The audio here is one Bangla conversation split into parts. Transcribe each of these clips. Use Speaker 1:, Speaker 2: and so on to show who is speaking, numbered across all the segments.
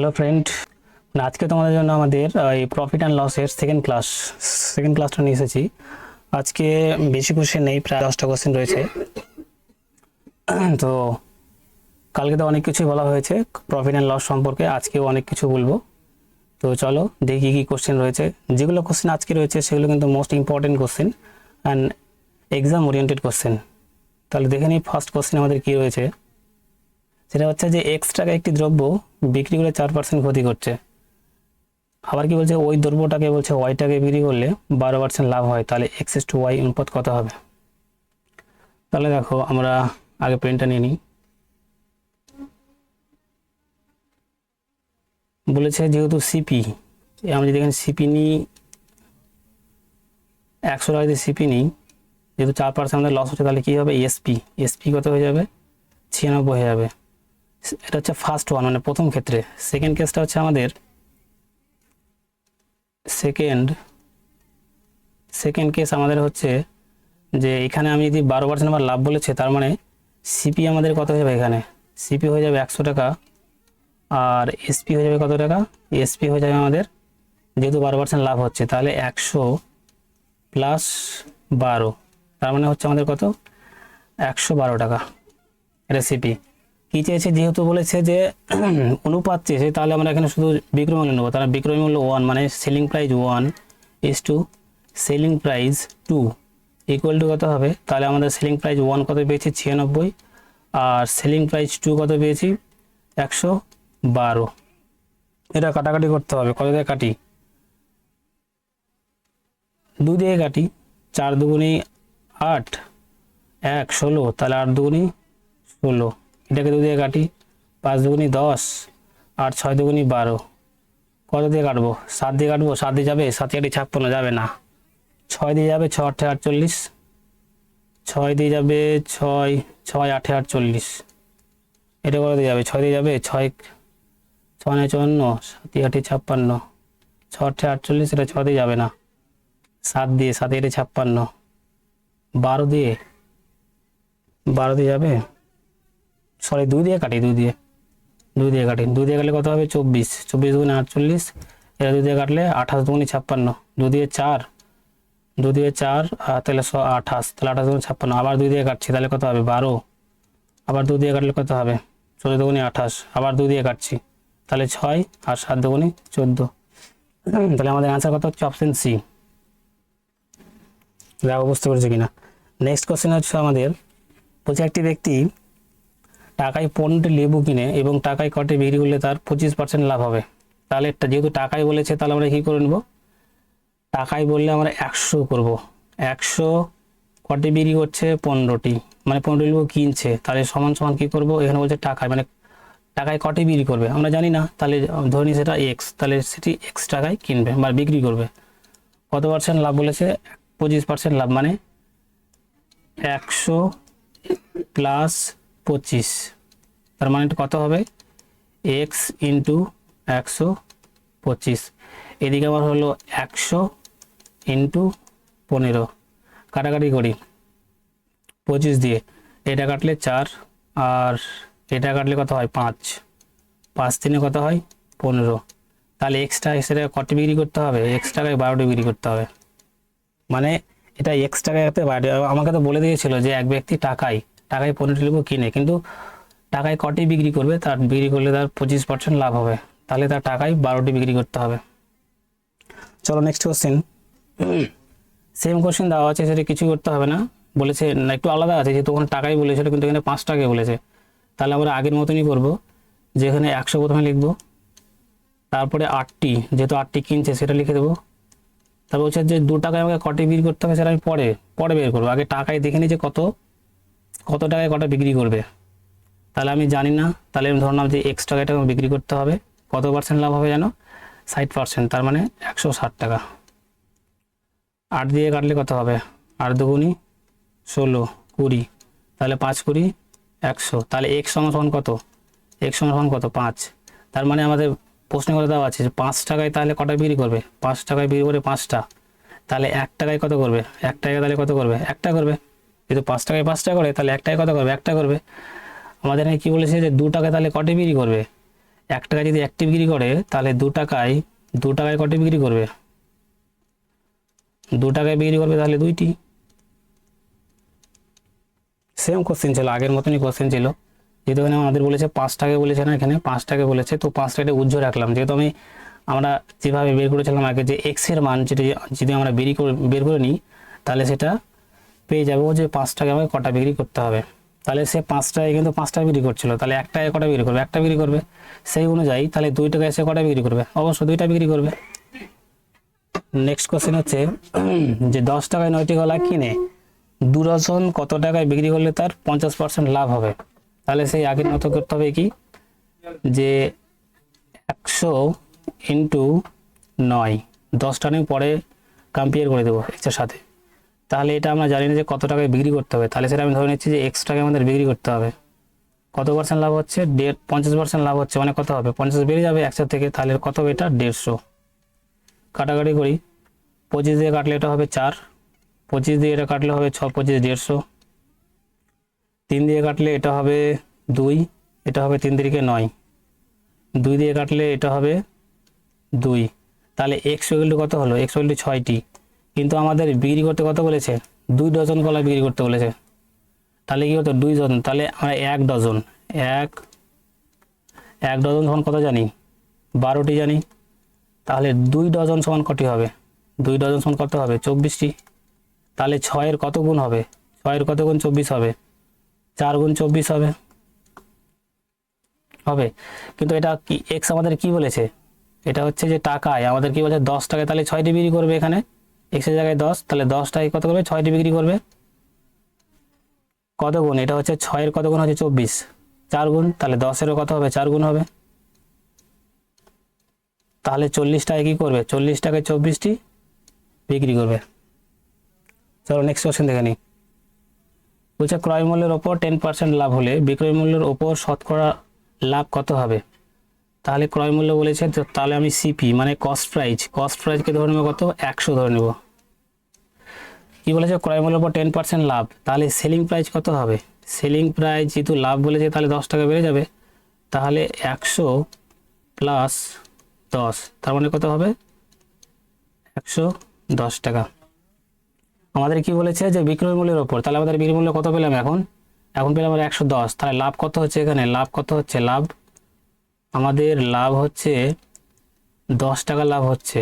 Speaker 1: হ্যালো ফ্রেন্ড, আজকে তোমাদের জন্য আমাদের এই প্রফিট অ্যান্ড লসের সেকেন্ড ক্লাসটা নিয়ে এসেছি। আজকে বেশি কোশ্চেন নেই, প্রায় 10টা কোশ্চেন রয়েছে। তো কালকে তো অনেক কিছুই বলা হয়েছে প্রফিট অ্যান্ড লস সম্পর্কে, আজকেও অনেক কিছু বলবো। তো চলো দেখি কী কোশ্চেন রয়েছে। যেগুলো কোশ্চেন আজকে রয়েছে সেগুলো কিন্তু most important question and exam oriented question. তাহলে দেখে নিই ফার্স্ট কোশ্চেন আমাদের কী রয়েছে। সেটা হচ্ছে যে এক্স টাকা একটি দ্রব্য বিক্রি করে 4% ক্ষতি করছে। আবার কি বলছে, ওই দ্রব্যটাকে বলছে ওয়াইটাকে বিক্রি করলে 12% লাভ হয়, তাহলে x/y অনুপাত কত হবে? তাহলে দেখো আমরা আগে পেনটা নিয়ে নিই। বলেছে যেহেতু সিপি, আমরা যদি এখানে সিপি নিই 100 টাকা যদি সিপি নিই, যেহেতু 4% আমাদের লস হচ্ছে, তাহলে কী হবে? এসপি কত হয়ে যাবে? 96 হয়ে যাবে। এটা হচ্ছে ফার্স্ট ওয়ান, মানে প্রথম ক্ষেত্রে। সেকেন্ড কেসটা হচ্ছে আমাদের সেকেন্ড কেস আমাদের হচ্ছে যে এখানে আমি যদি 12% আমার লাভ বলেছে, তার মানে সিপি আমাদের কত হয়ে যাবে? এখানে সিপি হয়ে যাবে 100 টাকা, আর এসপি হয়ে যাবে কত টাকা? এসপি হয়ে যাবে আমাদের, যেহেতু 12% লাভ হচ্ছে, তাহলে 100 প্লাস 12, তার মানে হচ্ছে আমাদের কত? 112 টাকা। এটা সিপি। কী চেয়েছে? যেহেতু বলেছে যে অনুপাত চেয়েছে, তাহলে আমরা এখানে শুধু বিক্রয় মূল্য নেবো। তাহলে বিক্রয় মূল্য 1, মানে selling price 1 is to selling price 2 equal to কত হবে? তাহলে আমাদের সেলিং প্রাইস 1 কত পেয়েছি? 96, আর সেলিং প্রাইস 2 কত পেয়েছি? 112। এটা কাটাকাটি করতে হবে। কত দিয়ে কাটি? 2 দিয়ে কাটি। 4 দুগুণি 8, 1 16, তাহলে 8 দুগুণি 16। এটাকে 2 দিয়ে কাটি। 5 দুগুণি 10, আর 6 দুগুণি 12। কত দিয়ে কাটবো? 7 দিয়ে কাটবো। 7 দিয়ে যাবে? 7 কাটি 56, যাবে না। 6 দিয়ে যাবে? 6 8 48। 6 দিয়ে যাবে? 6 6 8 48। এটা কত দিয়ে যাবে? 6 দিয়ে যাবে? 6 6 9 54, 7 8 56, 6 8 48। এটা 6 দিয়ে যাবে না। 7 দিয়ে 7 8 56, 12 দিয়ে যাবে? সরি, 2 দিয়ে কাটি। 2 দিয়ে কাটি। 2 দিয়ে কাটলে কত হবে? 24। 24 দুগুণে 48। এটা 2 দিয়ে কাটলে 28 দুগুণে 56। 2 দিয়ে 4, তাহলে 28, তাহলে 28 দুগুণে 56। আবার 2 দিয়ে কাটছি, তাহলে কত হবে? 12। আবার 2 দিয়ে কাটলে কত হবে? 14 দুগুণে 28। আবার 2 দিয়ে কাটছি, তাহলে 6, আর 7 দুগুণে 14। তাহলে আমাদের অ্যান্সার কত হচ্ছে? Option C. দেখো বুঝতে পেরেছি কিনা। নেক্সট কোশ্চেন হচ্ছে আমাদের, বলছে একটি ব্যক্তি টাকায় 15টি লেবু কিনে এবং টাকায় কটে বিক্রি করলে তার 25% লাভ হবে। তাহলে যেহেতু টাকায় বলেছে, তাহলে আমরা কী করে নেব? টাকায় বললে আমরা 100 করব। 100 কটে বিক্রি করছে? 15টি, মানে 15টি লেবু কিনছে, তাহলে সমান সমান কী করবো? এখানে বলছে টাকায়, মানে টাকায় কটে বিক্রি করবে আমরা জানি না, তাহলে ধরে নিই সেটা এক্স, তাহলে সেটি এক্স টাকায় কিনবে বা বিক্রি করবে। কত পার্সেন্ট লাভ বলেছে? 25% লাভ, মানে 100 প্লাস 25, তার মানে কত হবে? X into 125। এদিকে আমার হলো 100 ইন্টু 15, কাটাকাটি করি 25 দিয়ে। এটা কাটলে 4, আর এটা কাটলে কত হয়? 5। 5 দিনে কত হয়? 15। তাহলে এক্সট্রা সেটা কত বিক্রি করতে হবে? এক্স টাকায় 12টি বিক্রি করতে হবে। মানে এটা এক্স টাকায় আমাকে তো বলে দিয়েছিল যে এক ব্যক্তি টাকায় 15টি লেবু কিনে, কিন্তু টাকায় কটি বিক্রি করবে? তার বিক্রি করলে তার 25% লাভ হবে, তাহলে তার টাকায় 12টি বিক্রি করতে হবে। চলো নেক্সট কোশ্চেন। সেম কোশ্চেন দেওয়া আছে, সেটা কিছু করতে হবে না। বলেছে না, একটু আলাদা আছে, যেহেতু ওখানে টাকাই বলেছিল, কিন্তু এখানে 5 টাকায় বলেছে। তাহলে আমরা আগের মতনই করবো, যে এখানে 100 প্রথমে লিখবো, তারপরে 8টি, যেহেতু 8টি কিনছে সেটা লিখে দেবো। তারপর হচ্ছে যে 2 টাকায় আমাকে কটি বিক্রি করতে হবে সেটা আমি পরে বের করবো। আগে টাকায় দেখে নিই যে কত টাকায় কটা বিক্রি করবে। তাহলে আমি জানি না, তাহলে আমি ধরলাম যে এক্স টাকাটা বিক্রি করতে হবে। কত পার্সেন্ট লাভ হবে জানো? 60%, তার মানে 160 টাকা। 8 দিয়ে কাটলে কত হবে? 8 দুগুণি 16, 20, তাহলে 5 কুড়ি 100। তাহলে এক্স সমান কত? এক্স সমান কত? 5। তার মানে আমাদের প্রশ্নে করে দেওয়া আছে যে 5 টাকায় তাহলে কটা বিক্রি করবে? 5 টাকায় বিক্রি করে 5টা, তাহলে 1 টাকায় কত করবে? 1 টাকায় তাহলে কত করবে? 1টা করবে। যেহেতু 5 টাকায় 5টা করে, তাহলে 1 টাকায় কত করবে? 1টা করবে। আমাদের এখানে কী বলেছে যে 2 টাকায় তাহলে কটে বিক্রি করবে? 1 টাকায় যদি একটি বিক্রি করে তাহলে 2 টাকায় কটি বিক্রি করবে? 2 টাকায় বিক্রি করবে তাহলে 2টি। সেম কোশ্চেন ছিল, আগের মতনই কোশ্চেন ছিল। যেহেতু এখানে আমাদের বলেছে 5 টাকায় বলেছে না, এখানে 5 টাকায় বলেছে, তো 5 টাকাটা উজ্জ্বল রাখলাম। যেহেতু আমরা যেভাবে বের করেছিলাম আগে, যে এক্স এর মান যেটা যদি আমরা বের করে নিই তাহলে সেটা পেয়ে যাবো যে 5 টাকায় আমাকে কটা বিক্রি করতে হবে। তাহলে সে 5 টাকায় কিন্তু 5 টাকা বিক্রি করছিল, তাহলে 1 টাকায় কটা বিক্রি করবে? 1টা বিক্রি করবে। সেই অনুযায়ী তাহলে 2 টাকায় সে কটা বিক্রি করবে? অবশ্যই 2টা বিক্রি করবে। নেক্সট কোশ্চেন হচ্ছে যে 10 টাকায় 9টি কলা কিনে 2 ডজন কত টাকায় বিক্রি করলে তার 50% লাভ হবে? তাহলে সেই আগের মতো করতে হবে কি, যে 100 ইন্টু 9, 10টা নিয়ে পরে কম্পেয়ার করে দেবো এক্সের সাথে। তাহলে এটা আমরা জানি না যে কত টাকায় বিক্রি করতে হবে, তাহলে সেটা আমি ধরে নিচ্ছি যে এক্স টাকায় আমাদের বিক্রি করতে হবে। কত পার্সেন্ট লাভ হচ্ছে? 50% লাভ হচ্ছে, মানে কত হবে? 50 বেড়ে যাবে 100 থেকে, তাহলে কত হবে? এটা 150। কাটাকাটি করি, 25 দিয়ে কাটলে এটা হবে 4, 25 দিয়ে এটা কাটলে হবে 6, 25 150, 3 দিয়ে কাটলে এটা হবে 2, এটা হবে 3 তিরিকে 9, 2 দিয়ে কাটলে এটা হবে 2। তাহলে এক্স ইকুয়াল টু কত হলো? এক্স ইকুয়াল টু 6টি। কিন্তু আমাদের বিক্রি করতে কত বলেছে? 2 ডজন কলা বিক্রি করতে বলেছে। তাহলে কি হতো? 2 ডজন, তাহলে আমরা 1 ডজন, এক ডজন সমান কত জানি? 12টি জানি। তাহলে 2 ডজন সমান কটি হবে? 2 ডজন সমান কত হবে? 24টি। তাহলে 6 এর কত গুণ হবে? 6 এর কত গুণ? 24 হবে। 4 গুণ 24 হবে। কিন্তু এটা কি এক্স আমাদের কি বলেছে? এটা হচ্ছে যে টাকায় আমাদের কি বলেছে? 10 টাকায়, তাহলে 6টি বিক্রি করবে। এখানে এক্সের জায়গায় 10, তাহলে 10 টাকায় কত করবে? 6টি বিক্রি করবে। কত গুণ? এটা হচ্ছে 6 এর কত গুণ হচ্ছে? 24, 4 গুণ, তাহলে 10 এরও কত হবে? 4 গুণ হবে। তাহলে 40 টাকায় কি করবে? 40 টাকায় 24টি বিক্রি করবে। চলো নেক্সট কোশ্চেন দেখে নিই। বলছে ক্রয় মূল্যের ওপর 10% লাভ হলে বিক্রয় মূল্যের ওপর শতকরা লাভ কত হবে? তাহলে ক্রয় মূল্য বলেছে, তাহলে আমি সিপি মানে কস্ট প্রাইসকে ধরে নেবো কত? 100 ধরে নেব। কি বলেছে? ক্রয় মূল্যের উপর 10% লাভ, তাহলে সেলিং প্রাইস কত হবে? সেলিং প্রাইস যেহেতু লাভ বলেছে তাহলে 10 টাকা বেড়ে যাবে, তাহলে 100 প্লাস 10, তার মানে কত হবে? 110 টাকা। আমাদের কি বলেছে? যে বিক্রয় মূল্যের ওপর, তাহলে আমাদের বিক্রয় মূল্য কত পেলাম? এখন পেলাম আমরা 110। তাহলে লাভ কত হচ্ছে? এখানে লাভ কত হচ্ছে? আমাদের লাভ হচ্ছে 10 টাকা লাভ হচ্ছে।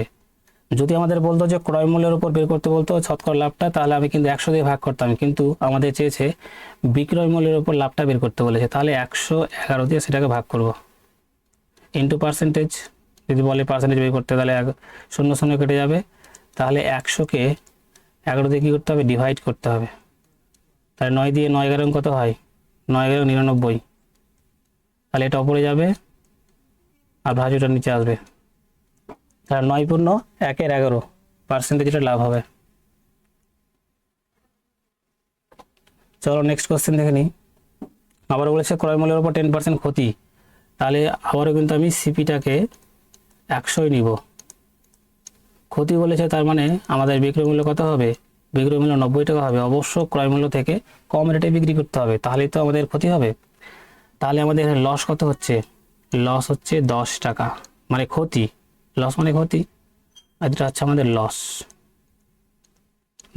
Speaker 1: যদি আমাদের বলতো যে ক্রয় মূল্যের উপর বের করতে বলতো শতকরা লাভটা, তাহলে আমি কিন্তু 100 দিয়ে ভাগ করতাম, কিন্তু আমাদের চেয়েছে বিক্রয় মূল্যের উপর লাভটা বের করতে বলেছে, তাহলে 111 দিয়ে সেটাকে ভাগ করব। ইন্টু পার্সেন্টেজ, যদি বলে পার্সেন্টেজ বের করতে তাহলে 0 0 কেটে যাবে, তাহলে 100কে 11 দিয়ে কী করতে হবে? ডিভাইড করতে হবে। তাহলে 9 দিয়ে 9 11 কত হয়? 9 11 99। তাহলে এটা উপরে যাবে আর ভাজুটা নিচে আসবে। তাহলে 9 পূর্ণ 1 এর 11 পার্সেন্টেজটা লাভ হবে। চলো নেক্সট কোশ্চেন দেখে নিই। আবার বলেছে ক্রয় মূল্যের উপর 10% ক্ষতি, তাহলে আবারও কিন্তু আমি সিপিটাকে 100ই নিব। ক্ষতি বলেছে, তার মানে আমাদের বিক্রয় মূল্য কত হবে? বিক্রয় মূল্য 90 টাকা হবে। অবশ্য ক্রয় মূল্য থেকে কম রেটে বিক্রি করতে হবে, তাহলেই তো আমাদের ক্ষতি হবে। তাহলে আমাদের লস কত হচ্ছে? লস হচ্ছে 10 টাকা, মানে ক্ষতি। লস মানে ক্ষতি, আর এটা হচ্ছে আমাদের লস।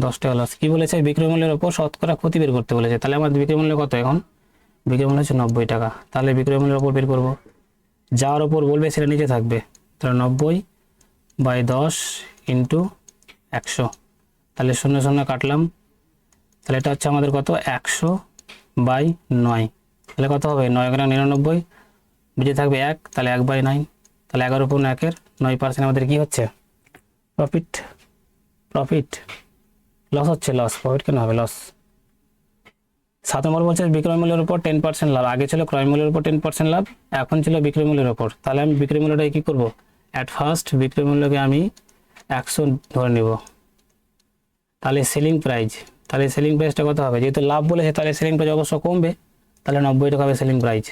Speaker 1: 10 টাকা লস। কি বলেছে? বিক্রয় মূল্যের ওপর শতকরা ক্ষতি বের করতে বলেছে। তাহলে আমাদের বিক্রয় মূল্য কত? এখন বিক্রয় মূল্য হচ্ছে 90 টাকা। তাহলে বিক্রয় মূল্যের ওপর বের করব, যার ওপর বলবে সেটা নিচে থাকবে। তাহলে 90/10 ইন্টু 100, তাহলে 0 0 কাটলাম, তাহলে এটা হচ্ছে আমাদের কত? 100/9, তাহলে কত হবে? 9 × 99, বেঁচে থাকবে 1, তাহলে 1/9, তাহলে 11 পূর্ণ 1-এর 9% আমাদের কি হচ্ছে? প্রফিট। লস হচ্ছে লস, প্রফিট কেন হবে? লস। 7 নম্বর বলছে বিক্রয় মূল্যের উপর 10% লাভ। আগে ছিল ক্রয় মূল্যের উপর 10% লাভ, এখন ছিল বিক্রয় মূল্যের উপর। তাহলে আমি বিক্রয় মূল্যটাকে কী করবো? অ্যাট ফার্স্ট বিক্রয় মূল্যকে আমি 100 ধরে নেব। তাহলে সেলিং প্রাইসটা কত হবে? যেহেতু লাভ বলেছে তাহলে সেলিং প্রাইস অবশ্য কমবে, তাহলে 90 টাকা হবে সেলিং প্রাইস।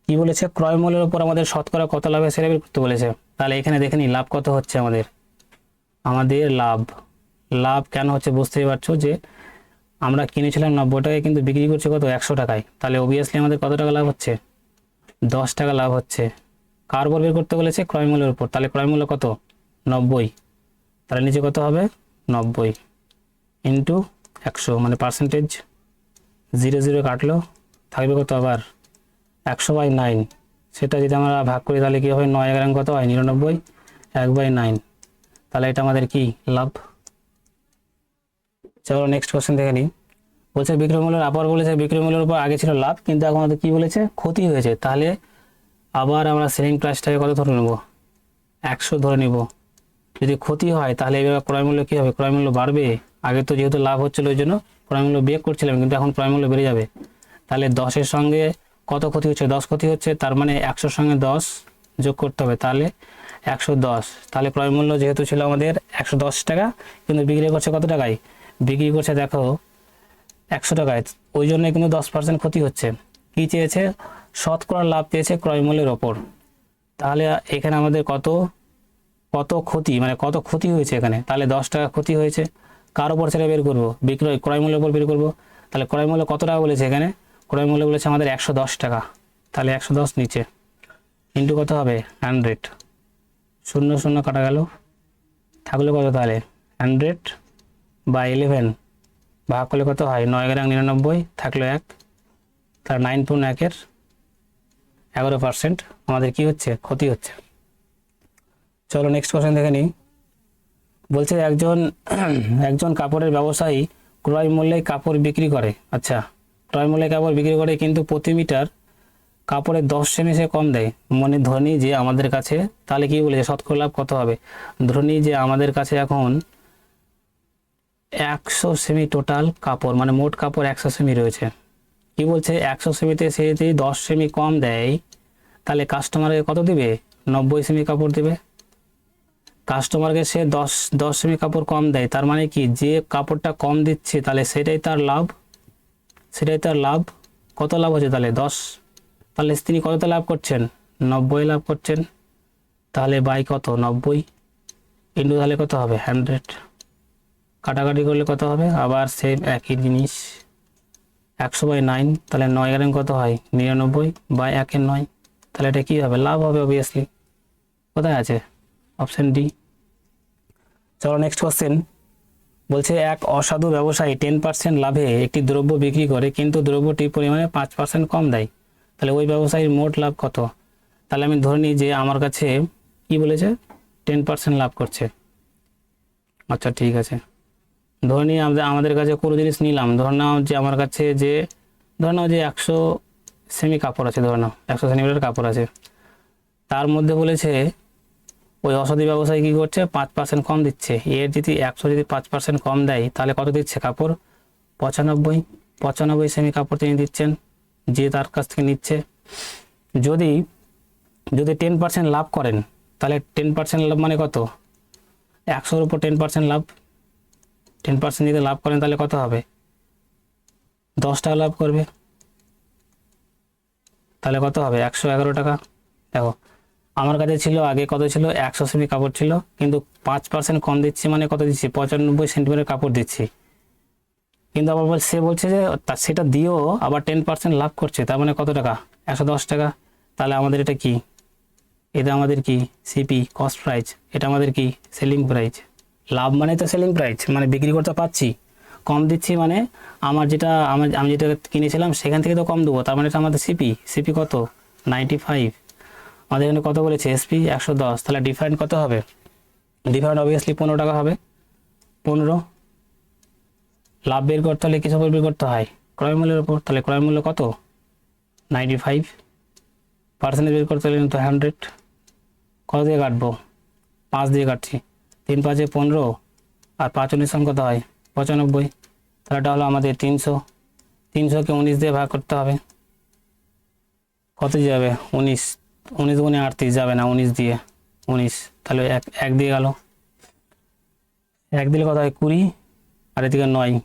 Speaker 1: কি বলেছে? ক্রয় মূল্যের উপর আমাদের শতকরা কত লাভে সেটা বের করতে বলেছে। তাহলে এখানে দেখে নিই লাভ কত হচ্ছে আমাদের লাভ কেন হচ্ছে বুঝতেই পারছো, যে আমরা কিনেছিলাম 90 টাকায়, কিন্তু বিক্রি করছি কত? 100 টাকায়। তাহলে অবভিয়াসলি আমাদের কত টাকা লাভ হচ্ছে? 10 টাকা লাভ হচ্ছে। কার উপর বের করতে বলেছে? ক্রয় মূল্যের উপর। তাহলে ক্রয় মূল্য কত? 90। তাহলে নিচে কত হবে? 90 ইন্টু 100, মানে পার্সেন্টেজ 0 কাটলো, থাকবে কত আবার 100/9। সেটা যদি আমরা ভাগ করি তাহলে কী হবে? 9 এগারো কত হয়? 99, 1/9। তাহলে এটা আমাদের কি লাভ। চলো নেক্সট কোশ্চেন দেখে নিই। বলছে বিক্রয় মূল্যের আবার বলেছে বিক্রয় মূল্যের উপর আগে ছিল লাভ, কিন্তু এখন আমাদের কী বলেছে? ক্ষতি হয়েছে। তাহলে আবার আমরা সেলিং প্রাইসটাকে কত ধরে নেব? 100 ধরে নিব। যদি ক্ষতি হয় তাহলে এবার ক্রয় মূল্য কী হবে? ক্রয় মূল্য বাড়বে। আগে তো যেহেতু লাভ হচ্ছিল ওই জন্য ক্রয় মূল্য বিয়োগ করছিলাম, কিন্তু এখন ক্রয় মূল্য বেড়ে যাবে। তাহলে 10-এর সঙ্গে কত ক্ষতি হচ্ছে? 10 ক্ষতি হচ্ছে, তার মানে 100-র সঙ্গে 10 যোগ করতে হবে, তাহলে 110। তাহলে ক্রয় মূল্য যেহেতু ছিল আমাদের 110 টাকা, কিন্তু বিক্রি করছে কত টাকায়? বিক্রি করছে দেখো 100 টাকায়, ওই জন্য কিন্তু 10% ক্ষতি হচ্ছে। কি চেয়েছে? শতকরা লাভ চেয়েছে ক্রয় মূল্যের ওপর। তাহলে এখানে আমাদের কত কত ক্ষতি, মানে কত ক্ষতি হয়েছে এখানে? তাহলে 10 টাকা ক্ষতি হয়েছে। কার উপর সেটা বের করবো? ক্রয় মূল্যের উপর বের করবো। তাহলে ক্রয় মূল্য কত টাকা বলেছে এখানে? ক্রয় মূল্য বলেছে আমাদের 110 টাকা। তাহলে 110 নিচে ইন্টু কত হবে? 100। 0 কাটা গেল, থাকলো কত? তাহলে 100/11 ভাগ করলে কত হয়? 9 এগারো 99, থাকলো 1। তার 9.1-এর 11% আমাদের কি হচ্ছে? ক্ষতি হচ্ছে। চলো নেক্সট কোশ্চেন দেখে নিই। বলছে একজন কাপড়ের ব্যবসায়ী ক্রয় মূল্যে কাপড় বিক্রি করে। আচ্ছা, ক্রয় মূল্যে কাপড় বিক্রি করে, কিন্তু প্রতি মিটার কাপড়ের 10 সেমি সে কম দেয়। মানে ধরনি যে আমাদের কাছে, তাহলে কি বলেছে? শতকরা লাভ কত হবে? ধরনি যে আমাদের কাছে এখন 100 সেমি টোটাল কাপড়, মানে মোট কাপড় 100 সেমি রয়েছে। কি বলছে? 100 সেমিতে সে যদি 10 সেমি কম দেয়, তাহলে কাস্টমারকে কত দিবে? 90 সেমি কাপড় দেবে। কাস্টমারকে সে 10 সেমি কাপড় কম দেয়, তার মানে কি? যে কাপড়টা কম দিচ্ছে তাহলে সেটাই তার লাভ, সেটাই তার লাভ। কত লাভ হচ্ছে তাহলে? 10। তাহলে তিনি কততে লাভ করছেন? 90 লাভ করছেন। তাহলে বাই কত? 90 ইন্টু তাহলে কত হবে? 100। কাটাকাটি করলে কত হবে? আবার সেম একই জিনিস, 100/9। তাহলে 9 এগারো কত হয়? 99/9। তাহলে এটা কী হবে? লাভ হবে অবভিয়াসলি। কোথায় আছে? Option D. চলো নেক্সট কোশ্চেন। বলছে এক অসাধু ব্যবসায়ী 10% লাভে একটি দ্রব্য বিক্রি করে, কিন্তু দ্রব্যটি পরিমাণে 5% কম দেয়। তাহলে ওই ব্যবসায়ীর মোট লাভ কত? তাহলে আমি ধরে নিই যে আমার কাছে কি বলেছে? 10% লাভ করছে। আচ্ছা ঠিক আছে, ধরে নিই আমাদের কাছে কোনো জিনিস নিলাম। ধরে নাও যে আমার কাছে ধরে নাও যে 100 সেমি কাপড় আছে, ধরে নাও 100 সেন্টিমিটার কাপড় আছে। তার মধ্যে বলেছে ওই অসাধু ব্যবসায়ী কী করছে? 5% কম দিচ্ছে। এর যদি 100 যদি 5% কম দেয়, তাহলে কত দিচ্ছে কাপড়? 95 সেমি কাপড় তিনি দিচ্ছেন, যে তার কাছ থেকে নিচ্ছে। যদি 10% লাভ করেন, তাহলে 10% লাভ মানে কত? 100-র উপর 10% লাভ। 10% যদি লাভ করেন তাহলে কত হবে? 10 টাকা লাভ করবে। তাহলে কত হবে? 111 টাকা। দেখো আমার কাছে ছিল আগে কত ছিল? 100 সেমি কাপড় ছিল, কিন্তু 5% কম দিচ্ছি, মানে কত দিচ্ছি? 95 সেন্টিমিটার কাপড় দিচ্ছি। কিন্তু আবার সে বলছে যে সেটা দিয়েও আবার 10% লাভ করছে, তার মানে কত টাকা? 110 টাকা। তাহলে আমাদের এটা কি? এটা আমাদের কি? CP, cost price. এটা আমাদের কি? Selling price. লাভ মানে তো সেলিং প্রাইস, মানে বিক্রি করতে পারছি। কম দিচ্ছি মানে আমি যেটা কিনেছিলাম সেখান থেকে তো কম দেবো, তার মানে এটা আমাদের সিপি কত? 95। আমাদের এখানে কত বলেছে? এসপি 110। তাহলে ডিফারেন্ট কত হবে? ডিফারেন্ট অবভিয়াসলি 15 টাকা হবে। 15। লাভ বের করতে হলে কিছু বের করতে হয়? ক্রয় মূল্যের উপর। তাহলে ক্রয় মূল্য কত? 95। পার্সেন্টেজ বের করতে হলে তো 100। কত দিয়ে কাটবো? 5 দিয়ে কাটছি। 3 5 15, আর 5 19 কত হয়? 95। তাহলে এটা হলো আমাদের 300। 300-কে 19 দিয়ে ভাগ করতে হবে। কত যাবে? 19। 19 গুণে 38 যাবে না, 19 দিয়ে 19। তাহলে এক দিয়ে গেল। 1 দিলে কত হয়? 20, আর এদিকে 9।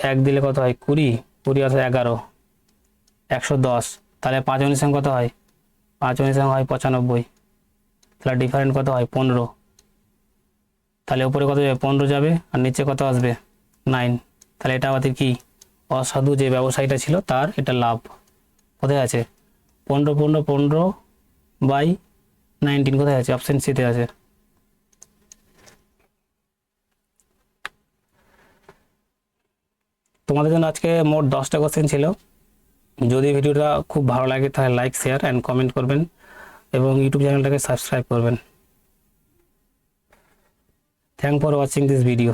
Speaker 1: এক দিলে কত হয়? 20, 20 অর্থাৎ 11, 110। তাহলে 5 19 কত হয়? 5 19 হয় 95। তাহলে ডিফারেন্ট কত হয়? 15। তাহলে উপরে কত যাবে? 15 যাবে, আর নিচে কত আসবে? 9। তাহলে এটা আমাদের কি? অসাধু যে ব্যবসায়ীটা ছিল তার এটা লাভ। কোথায় আছে? 15 15 15 বাই 19 কোথায় আছে? অপশন সিতে আছে। তোমাদের জন্য আজকে মোট 10টা কোশ্চেন ছিল। যদি ভিডিওটা খুব ভালো লাগে তাহলে লাইক, শেয়ার অ্যান্ড কমেন্ট করবেন এবং ইউটিউব চ্যানেলটাকে সাবস্ক্রাইব করবেন। Thank for watching this video.